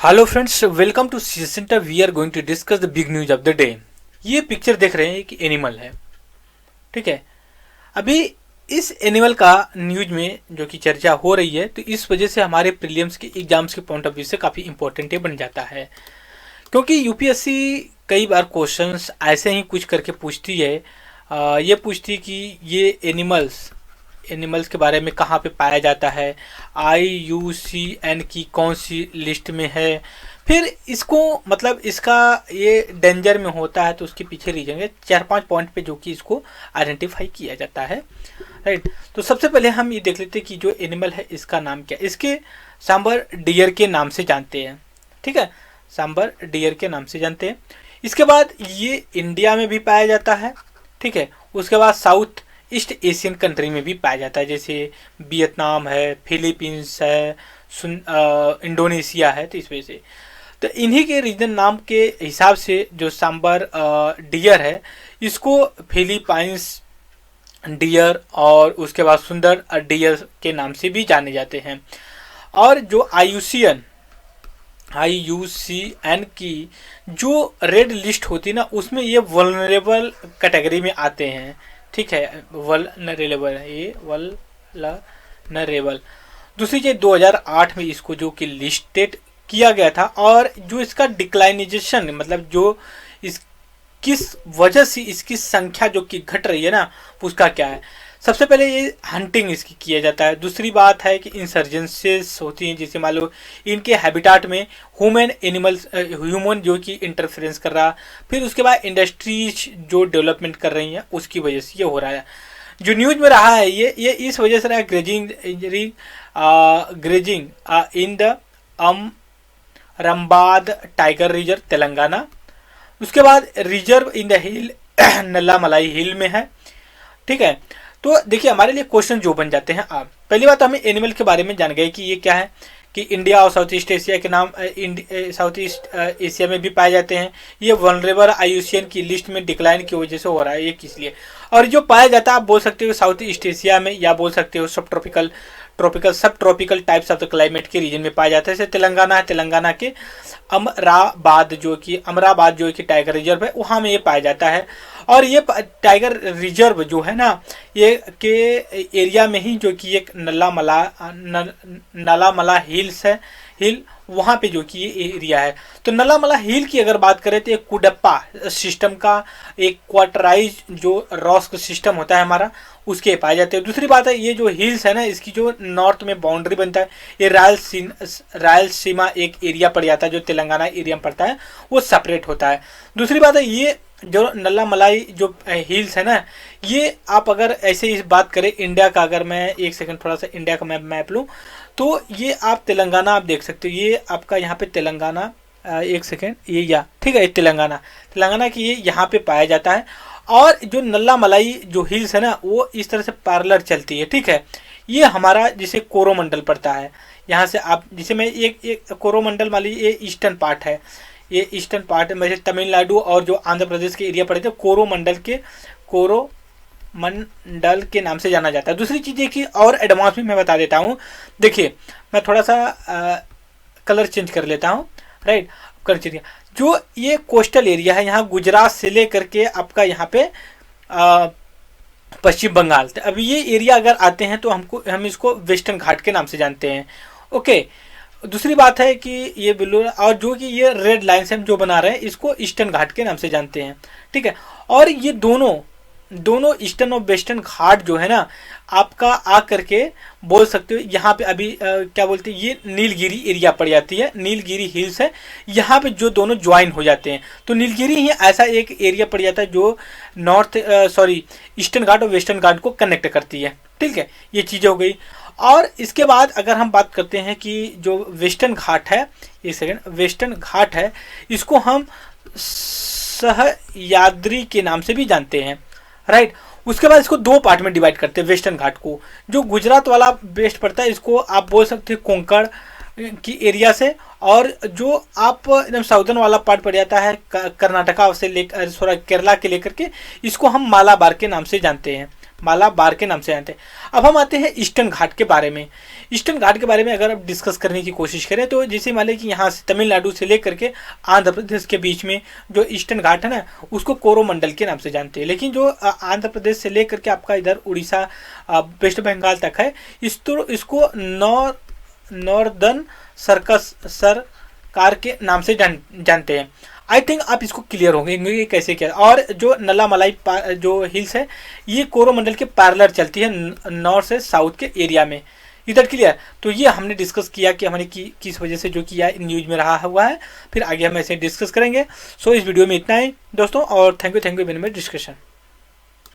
Hello friends, welcome to C centre. We are going to discuss the big news of the day. ये picture देख रहे हैं कि animal है, ठीक है। अभी इस एनिमल का न्यूज में जो कि चर्चा हो रही है, तो इस वजह से हमारे प्रीलिम्स के एग्जाम्स के पॉइंट ऑफ व्यू से काफ़ी इंपॉर्टेंट ये बन जाता है, क्योंकि यूपीएससी कई बार क्वेश्चंस ऐसे ही कुछ करके पूछती है। ये पूछती कि ये एनिमल्स के बारे में कहाँ पे पाया जाता है, IUCN की कौन सी लिस्ट में है, फिर इसको मतलब इसका ये डेंजर में होता है तो उसके पीछे रीजन है। 4-5 पॉइंट पे जो कि इसको आइडेंटिफाई किया जाता है, राइट। तो सबसे पहले हम ये देख लेते हैं कि जो एनिमल है इसका नाम क्या है। इसके सांबर डियर के नाम से जानते हैं, ठीक है, सांबर डियर के नाम से जानते हैं। इसके बाद ये इंडिया में भी पाया जाता है, ठीक है। उसके बाद साउथ ईस्ट एशियन कंट्री में भी पाया जाता है, जैसे वियतनाम है, फिलीपींस है, इंडोनेशिया है। तो इस वजह से तो इन्हीं के रीजन नाम के हिसाब से जो सांबर डियर है इसको फिलीपाइंस डियर और उसके बाद सुंदर डियर के नाम से भी जाने जाते हैं। और जो IUCN की जो रेड लिस्ट होती है ना, उसमें ये वल्नरेबल कैटेगरी में आते हैं, ठीक है। वल्नरेबल है ये, वल्नरेबल। दूसरी चीज 2008 में इसको जो कि लिस्टेड किया गया था, और जो इसका डिक्लाइनेशन मतलब जो इस किस वजह से इसकी संख्या जो कि घट रही है ना, उसका क्या है। सबसे पहले ये हंटिंग इसकी किया जाता है। दूसरी बात है कि इंसर्जेंसीज होती हैं, जैसे मान लो इनके हैबिटाट में ह्यूमन जो कि इंटरफेरेंस कर रहा। फिर उसके बाद इंडस्ट्रीज जो डेवलपमेंट कर रही हैं उसकी वजह से ये हो रहा है। जो न्यूज में रहा है ये इस वजह से रहा है, ग्रेजिंग इन द रंबाद टाइगर रिजर्व तेलंगाना। उसके बाद रिजर्व इन द हिल नल्लामलाई हिल में है, ठीक है। तो देखिए हमारे लिए क्वेश्चन जो बन जाते हैं, आप पहली बात हमें एनिमल के बारे में जान गए कि ये क्या है, कि इंडिया और साउथ ईस्ट एशिया के नाम साउथ ईस्ट एशिया में भी पाए जाते हैं। ये वल्नरेबल IUCN की लिस्ट में डिक्लाइन की वजह से हो रहा है, ये किस लिए। और जो पाया जाता है आप बोल सकते हो साउथ ईस्ट एशिया में, या बोल सकते हो सब tropical types of the climate के रीजन में पाया जाता है। जैसे तेलंगाना है, तेलंगाना के अमराबाद जो कि टाइगर रिजर्व है, वहाँ में ये पाया जाता है। और ये टाइगर रिजर्व जो है ना, ये के एरिया में ही जो कि एक नलामला हिल्स है, हिल वहाँ पे जो कि ये एरिया है। तो नलामला हिल की अगर बात करें तो एक कुडप्पा सिस्टम का एक क्वार्टराइज जो रॉस्क सिस्टम होता है हमारा, उसके पाए जाते हैं। दूसरी बात है ये जो हिल्स है ना, इसकी जो नॉर्थ में बाउंड्री बनता है, ये रायलसीमा एक एरिया पड़ जाता है जो तेलंगाना एरिया में पड़ता है, वो सेपरेट होता है। दूसरी बात है ये जो नल्लामलाई जो हिल्स है ना, ये आप अगर ऐसे इस बात करें इंडिया का, अगर मैं एक सेकंड थोड़ा सा इंडिया का मैप लूँ तो ये आप तेलंगाना आप देख सकते हो, ये आपका यहाँ पे तेलंगाना, एक सेकंड ये या ठीक है, तेलंगाना की ये यहाँ पे पाया जाता है। और जो नल्लामलाई जो हिल्स है ना, वो इस तरह से पैरेलल चलती है, ठीक है। ये हमारा जैसे कोरोमंडल पड़ता है, यहाँ से आप जैसे मैं एक कोरोमंडल मान लीजिए, ये ईस्टर्न पार्ट है, ये ईस्टर्न पार्ट में जैसे तमिलनाडु और जो आंध्र प्रदेश के एरिया पड़े थे, कोरोमंडल के नाम से जाना जाता है। दूसरी चीज़ देखिए और एडवांस भी मैं बता देता हूँ। देखिए मैं थोड़ा सा कलर चेंज कर लेता हूँ, राइट। कलर चेंज, जो ये कोस्टल एरिया है, यहाँ गुजरात से लेकर के आपका यहाँ पे पश्चिम बंगाल, तो अभी ये एरिया अगर आते हैं तो हम इसको वेस्टर्न घाट के नाम से जानते हैं, ओके। दूसरी बात है कि ये बिल्लू, और जो कि ये रेड लाइन्स हम जो बना रहे हैं इसको ईस्टर्न घाट के नाम से जानते हैं, ठीक है। और ये दोनों ईस्टर्न और वेस्टर्न घाट जो है ना, आपका आ करके बोल सकते हो यहाँ पे अभी क्या बोलते हैं, ये नीलगिरी एरिया पड़ जाती है, नीलगिरी हिल्स है, यहाँ पे जो दोनों ज्वाइन हो जाते हैं। तो नीलगिरी ही ऐसा एक एरिया पड़ जाता है जो ईस्टर्न घाट और वेस्टर्न घाट को कनेक्ट करती है, ठीक है। ये चीज़ें हो गई। और इसके बाद अगर हम बात करते हैं कि जो वेस्टर्न घाट है, वेस्टर्न घाट है, इसको हम सहयाद्री के नाम से भी जानते हैं, राइट। उसके बाद इसको दो पार्ट में डिवाइड करते हैं वेस्टर्न घाट को। जो गुजरात वाला बेस्ट पड़ता है, इसको आप बोल सकते हैं कोंकण की एरिया से, और जो आप एकदम साउदर्न वाला पार्ट पड़ जाता है कर्नाटका से लेकर केरला के लेकर के, इसको हम मालाबार के नाम से जानते हैं, मालाबार के नाम से जानते हैं। अब हम आते हैं ईस्टर्न घाट के बारे में। ईस्टर्न घाट के बारे में अगर आप डिस्कस करने की कोशिश करें तो जैसे मान लें कि यहाँ से तमिलनाडु से लेकर के आंध्र प्रदेश के बीच में जो ईस्टर्न घाट है ना, उसको कोरोमंडल के नाम से जानते हैं। लेकिन जो आंध्र प्रदेश से लेकर के आपका इधर उड़ीसा वेस्ट बंगाल तक है, इसको नॉर्दर्न सरकार के नाम से जानते हैं। आई थिंक आप इसको क्लियर होंगे कैसे क्या। और जो नला मलाई जो हिल्स है, ये कोरोमंडल के पैरेलल चलती है नॉर्थ से साउथ के एरिया में। इधर क्लियर। तो ये हमने डिस्कस किया कि हमने किस वजह से जो किया न्यूज में रहा हुआ है। फिर आगे हम ऐसे डिस्कस करेंगे। सो इस वीडियो में इतना ही दोस्तों, और thank you very much discussion.